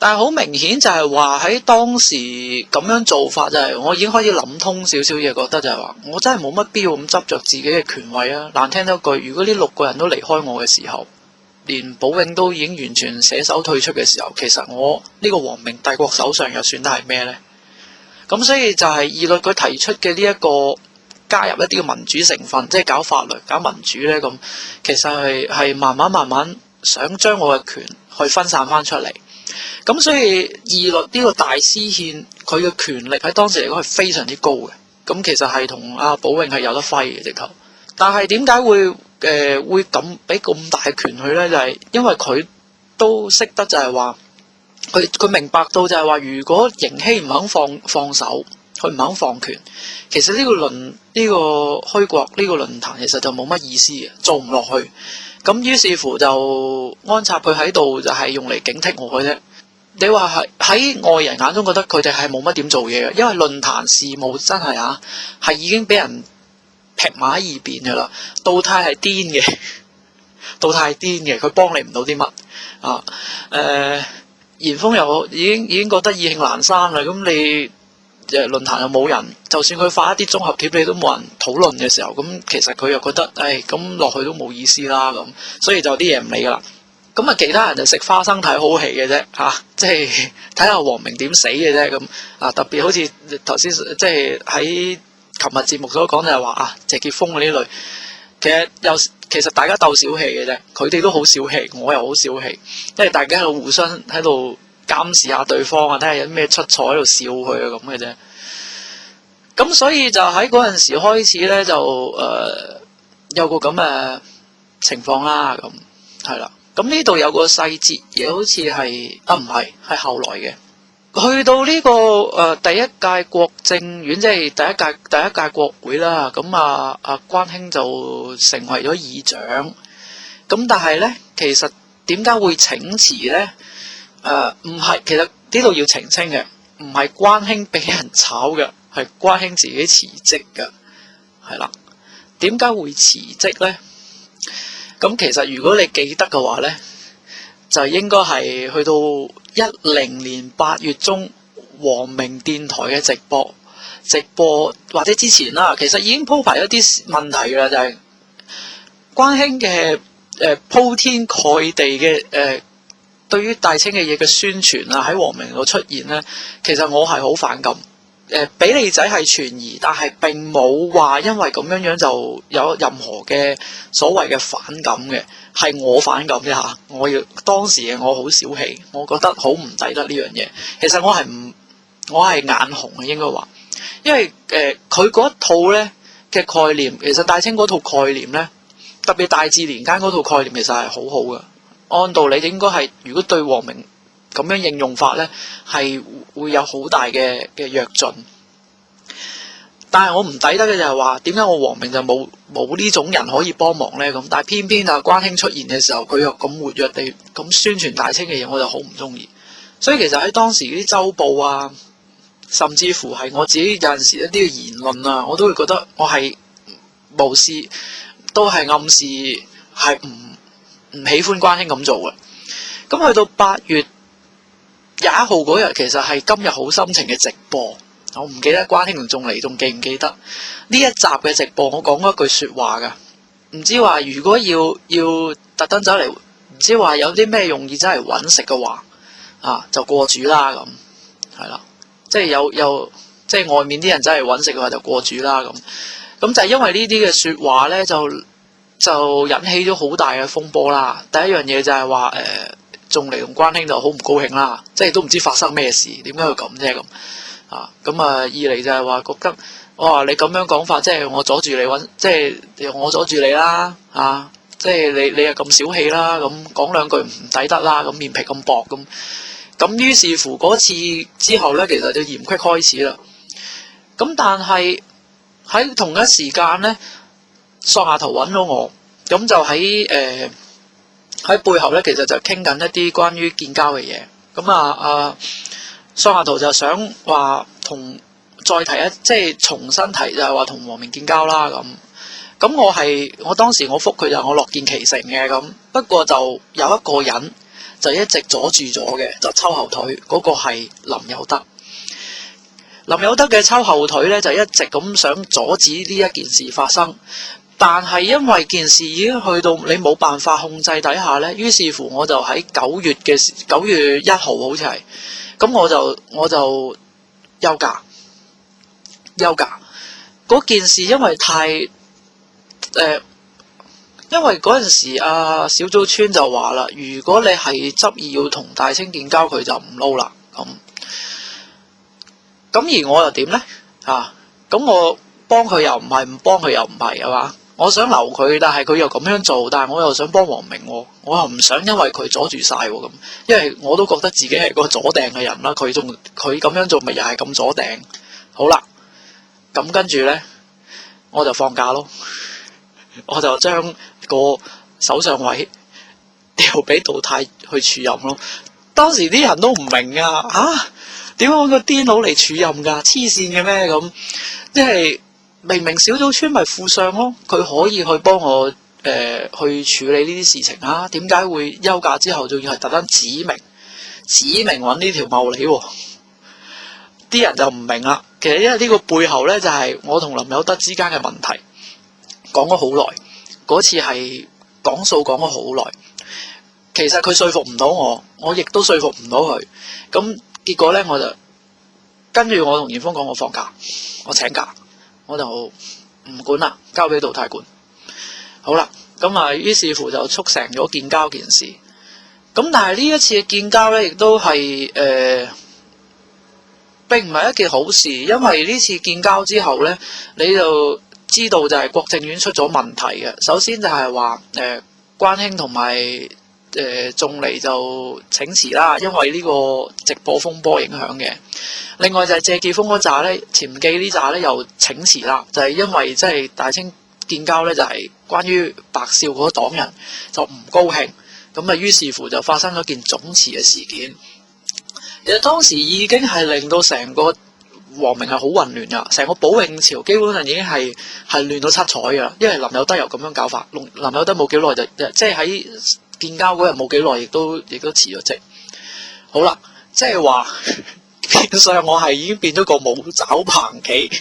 但係好明顯就係話喺當時咁樣做法就係我已經開始諗通少少嘢，覺得就係話我真係冇乜必要咁執着自己嘅權位啊！難聽多句，如果呢6個人都離開我嘅時候，連寶永都已經完全捨手退出嘅時候，其實我呢個皇明帝國首相又算得係咩呢？咁所以就係義律佢提出嘅呢一個加入一啲嘅民主成分，即係搞法律、搞民主呢。咁其實係慢慢想將我嘅權去分散翻出嚟。咁所以義律呢個大司憲佢嘅權力喺當時嚟講係非常之高嘅。咁其實係同阿寶永係有得揮嘅直頭。但係點解會咁俾咁大嘅權佢呢？就係因為佢都識得就係話，佢明白到就係話，如果邢熙唔肯放手，佢唔肯放權，其實呢個虛國呢個論壇其實就冇乜意思嘅，做唔落去。咁於是乎就安插佢喺度，就係用嚟警惕我嘅啫。你話喺外人眼中覺得佢哋係冇乜點做嘢嘅，因為論壇事務真係係已經俾人劈馬二邊嘅啦。杜泰係癲嘅，杜泰係癲嘅，佢幫你唔到啲乜啊？嚴峰又已經覺得意興闌珊啦。咁你論壇又冇人，就算佢發一啲綜合貼，你都冇人討論嘅時候，咁其實佢又覺得，咁落去都冇意思啦。咁所以就啲嘢唔理噶啦。咁其他人就食花生睇好戲嘅啫，即係睇下王明點死嘅啫。咁特別好似頭先即係喺琴日節目所講就係話謝傑峰嗰啲類，其實大家鬥小氣嘅啫，佢哋都好小氣，我又好小氣，因為大家喺度互相喺度監視下對方睇下有啲咩出錯喺度笑佢咁嘅啫。咁所以就喺嗰陣時開始咧，就有個咁嘅情況啦。咁係啦。咁呢度有個細節嘢，好似係唔係後來嘅。去到呢個第一屆國政院，即係第一屆國會啦。咁關興就成為咗議長。咁但係咧，其實點解會請辭咧？唔係，其實呢度要澄清嘅，唔係關興俾人炒嘅，係關興自己辭職嘅。係啦，點解會辭職咧？咁其實如果你記得嘅話呢，就應該係去到10年8月中皇明電台嘅直播或者之前啦，其實已經鋪排一啲問題㗎啦，就係關興嘅鋪天蓋地嘅對於大清嘅嘢嘅宣傳啊，喺皇明度出現呢，其實我係好反感。比利仔係存疑，但係並冇話因為咁樣就有任何嘅所謂嘅反感嘅，係我反感啫嚇。當時嘅我好小氣，我覺得好唔抵得呢樣嘢。其實我係眼紅嘅應該話，因為佢嗰套咧嘅概念，其實大清嗰套概念咧，特別大治年間嗰套概念其實係好好嘅。按道理應該係，如果對皇明咁樣應用法咧，係會有好大嘅躍進。但係我唔抵得嘅就係話，點解我皇明就冇呢種人可以幫忙咧？咁但係偏偏關興出現嘅時候，佢又咁活躍地咁宣傳大清嘅嘢，我就好唔中意。所以其實喺當時啲週報啊，甚至乎係我自己有陣時一啲嘅言論啊，我都會覺得我係無視，都係暗示係唔喜歡關興咁做嘅。咁去到8月21號嗰日，其實係今日好心情嘅直播，我唔記得關興同仲記唔記得呢一集嘅直播，我講過一句說話噶，唔知話如果要特登走嚟，唔知話有啲咩用意真係揾食嘅話，就過主啦咁，係啦，即係有即係外面啲人真係揾食嘅話就過主啦咁，咁就係因為呢啲嘅說話咧，就引起咗好大嘅風波啦。第一樣嘢就係話仲嚟同關興就好唔高興啦，即係都唔知發生咩事，點解會咁啫咁咁二嚟就係話覺得你咁樣講法，即係我阻住你揾，即係我阻住你啦即係你又咁小氣啦，咁講兩句唔抵得啦，咁面皮咁薄咁於是乎嗰次之後咧，其實就嚴隙開始啦。咁但係喺同一時間咧，索亞圖揾咗我，咁就喺背後咧，其實就傾緊一啲關於建交嘅嘢。咁索亞圖就想話再提即係重新提，就係話同皇明建交啦咁我當時我覆佢就係我樂見其成嘅咁。不過就有一個人就一直阻住咗嘅，就抽後腿，嗰個係林有德。林有德嘅抽後腿咧，就一直咁想阻止呢一件事發生，但係因為件事已經去到你冇辦法控制底下咧，於是乎我就喺9月1號好似係，咁我就休假。嗰件事因為太因為嗰陣時小祖村就話啦，如果你係執意要同大清建交，佢就唔撈啦。咁而我又點呢？咁我幫佢又唔係，唔幫佢又唔係，係嘛？我想留佢，但係佢又咁樣做，但係我又想幫黃明，我又唔想因為佢阻住晒咁，因為我都覺得自己係個阻掟嘅人啦。佢咁樣做，咪又係咁阻掟。好啦，咁跟住呢，我就放假咯，我就將個首相位調俾杜太去署任咯。當時啲人都唔明啊，點解個癲佬嚟署任噶？黐線嘅咩咁？即係明明小祖村咪副相咯，佢可以去幫我去處理呢啲事情啊？點解會休假之後仲要係特登指明揾呢條茂利？啲人就唔明啦。其實因為呢個背後呢，就係我同林有德之間嘅問題，講咗好耐。嗰次係講數講咗好耐，其實佢說服唔到我亦都說服唔到佢。咁結果呢，我就跟住我同嚴峰講，我放假，我請假，我就唔管啦，交俾杜太管。好啦，咁於是乎就促成咗建交件事。咁但係呢一次嘅建交呢，亦都係並唔係一件好事，因為呢次建交之後呢，你就知道就係國政院出咗問題嘅。首先就係話關興同埋仲尼就請辭啦，因為呢個直播風波影響嘅。另外就係謝傑鋒嗰紮咧，潛記呢紮咧又請辭啦，就係因為即係大清建交咧，就係關於白少嗰黨人就唔高興，咁於是乎就發生咗件總辭嘅事件。其實當時已經係令到成個皇明係好混亂噶，成個寶永朝基本上已經係亂到七彩噶，因為林有德又咁樣搞法，林有德冇幾耐就即係喺建交嗰日冇幾耐，亦都辭咗職。好啦，即係話變相我係已經變咗個冇爪棚棋，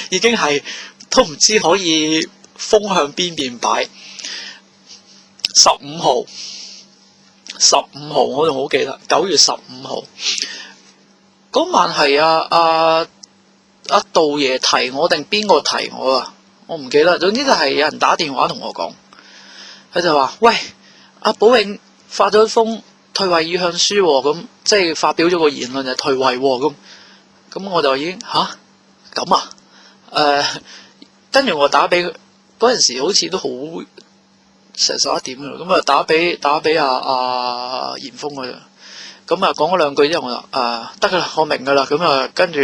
已經係都唔知可以風向邊擺。15號我仲好記得，9月15號嗰晚係杜爺提我定邊個提我啊？我唔記得，總之就係有人打電話同我講，佢就話：喂，寶永發咗封退位意向書，咁即係發表咗個言論就退位咁我就已經咁跟住我打俾佢嗰陣時，好似都好成11點啦，咁打俾嚴峰佢，咁講咗兩句之後，我就得噶啦，我明噶啦，咁跟住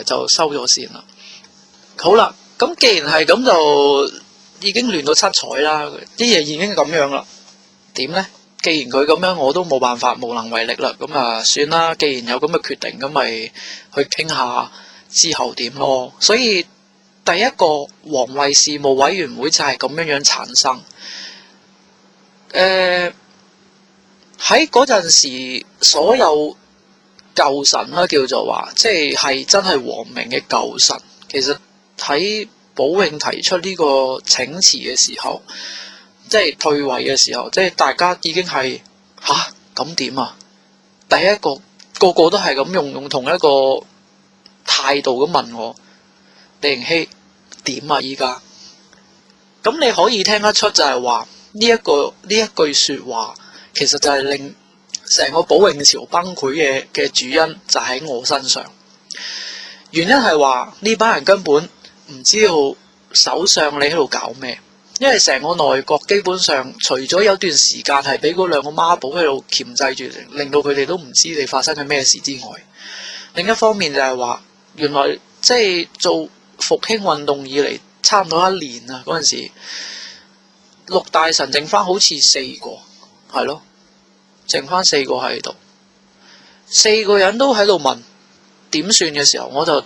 就收咗線啦。好啦，咁既然係咁，就已經亂到七彩啦，啲嘢已經咁樣啦，點呢？既然佢咁樣，我都冇辦法，無能為力啦，咁算啦。既然有咁嘅決定，咁咪去傾下之後點咯。所以第一個皇位事務委員會就係咁樣產生。喺嗰陣時，所有舊臣啦，叫做話，即係真係皇明嘅舊臣。其實喺寶永提出呢個請辭嘅時候，即係退位嘅時候，即係大家已經係咁點啊？第一個個都係咁用同一個態度咁問我，李盈熙點啊？依家咁你可以聽得出就係話呢一句說話，其實就係令成個寶永朝崩潰嘅主因就喺我身上。原因係話呢班人根本唔知道首相你喺度搞咩，因為成個內閣基本上除咗有段時間係俾嗰兩個孖寶喺度鉗制住，令到佢哋都唔知你發生緊咩事之外，另一方面就係話原來即係做復興運動以嚟差唔多1年啊，嗰陣時6大臣剩翻好似4個，係咯，剩翻4個喺度，4個人都喺度問點算嘅時候，我就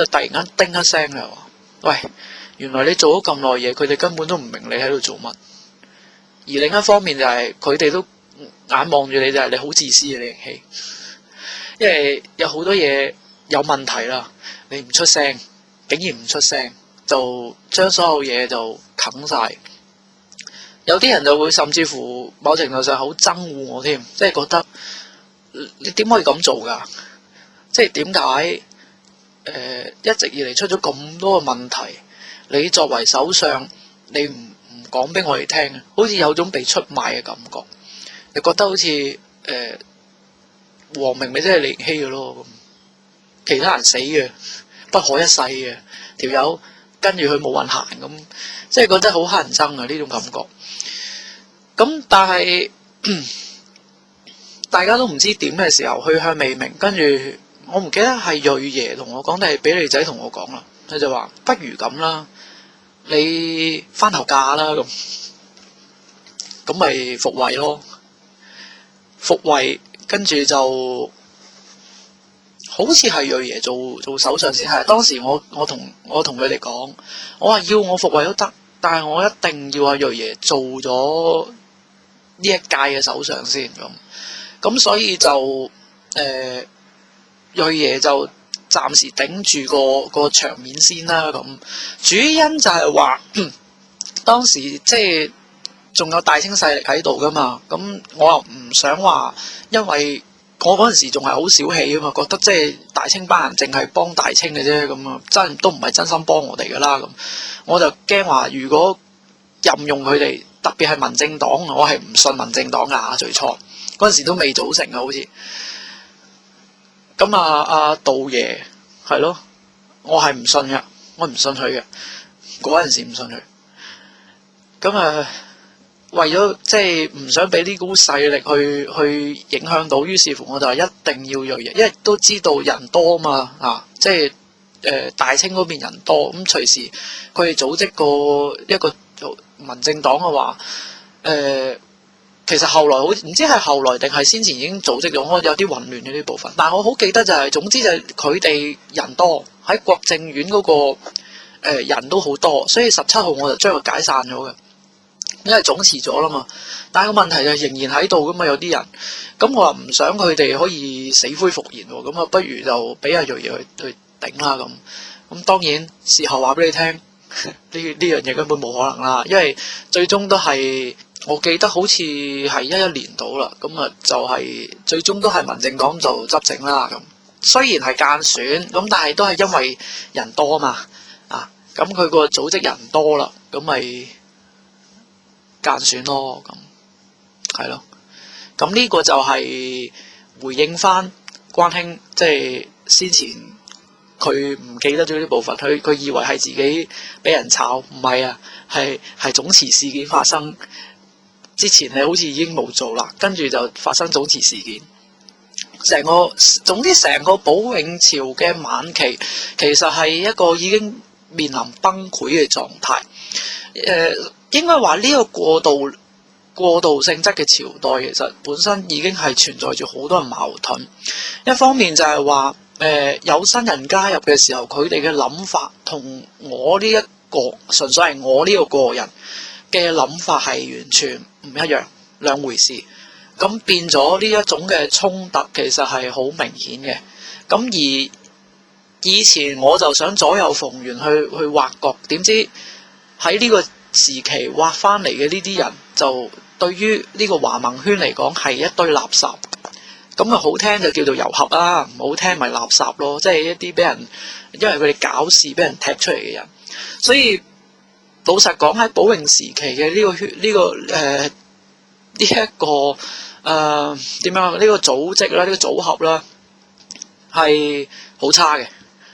突然間叮一聲嘅話，喂，原來你做咗咁耐嘢，佢哋根本都唔明你喺度做乜。而另一方面就係佢哋都眼望住你就係你好自私嘅李盈熙，因為有好多嘢有問題啦，你唔出聲，竟然唔出聲，就將所有嘢就啃晒。有啲人就會甚至乎某程度上好憎惡我添，即係覺得你點可以咁做㗎？即係點解一直以嚟出咗咁多嘅問題，你作為首相，你唔講俾我哋聽，好似有種被出賣嘅感覺。你覺得好似王明咪真係李盈熙嘅咯，咁其他人死嘅，不可一世嘅條友跟住佢冇運行咁，即係覺得好乞人憎啊呢種感覺。咁但係大家都唔知點嘅時候，去向未明，跟住我唔記得係瑞爺同我講定係比利仔同我講啦，佢就話不如咁啦，你翻頭嫁啦咁咪復位咯，復位跟住就好似係瑞爺做首相先係。當時我同佢哋講，我話要我復位都得，但係我一定要阿瑞爺做咗呢一屆嘅首相先咁所以就瑞爺就暫時頂住個場面先啦。咁主因就係話當時即係仲有大清勢力喺度噶嘛，咁我又唔想話，因為我嗰陣時仲係好小氣啊嘛，覺得即係大清班人淨係幫大清嘅啫，咁啊真都唔係真心幫我哋噶啦。咁我就驚話，如果任用佢哋，特別係民政黨，我係唔信民政黨噶。最初嗰陣時都未組成啊，好似咁阿杜爺係咯，我係唔信嘅，我唔信佢嘅，嗰陣時唔信佢。咁為咗即係唔想俾呢股勢力去影響到，於是乎我就係一定要瑞爺，因為都知道人多嘛即係大清嗰邊人多，咁隨時佢哋組織過一個民政黨嘅話，其實後來好唔知係後來定係先前已經組織咗，我有啲混亂嘅呢部分。但係我好記得就係總之就係佢哋人多，喺國政院嗰個人都好多，所以17號我就將佢解散咗嘅。因為總辭咗啦嘛，但係個問題就仍然喺度噶嘛，有啲人，咁我又唔想佢哋可以死灰復燃喎，咁不如就俾阿瑞爺去頂啦咁當然事後話俾你聽，呢樣嘢根本冇可能啦，因為最終都係我記得好似係11年到啦，咁就係最終都係民政黨就執政啦咁，雖然係間選，咁但係都係因為人多嘛，咁佢個組織人多啦，咁咪間選咯，咁係咯，咁呢個就係回應翻關兄，即係先前佢唔記得咗呢部分，佢以為係自己俾人炒，唔係啊，係總辭事件發生之前，你好似已經冇做啦，跟住就發生總辭事件，總之成個保永朝嘅晚期，其實係一個已經面臨崩潰嘅狀態，應該話呢個過渡性質嘅朝代，其實本身已經係存在住好多嘅矛盾。一方面就係話，有新人加入嘅時候，佢哋嘅諗法同我呢一個純粹係我呢個個人嘅諗法係完全唔一樣，兩回事。咁變咗呢一種嘅衝突，其實係好明顯嘅。咁而以前我就想左右逢源去挖角，點知喺呢個時期挖翻嚟嘅呢啲人，就對於呢個華盟圈嚟講係一堆垃圾。咁好聽就叫做遊俠啦，唔好聽咪垃圾咯，即係一啲俾人因為佢哋搞事俾人踢出嚟嘅人。所以老實講，喺保永時期嘅呢個點樣呢個組織啦，呢個組合啦係好差嘅。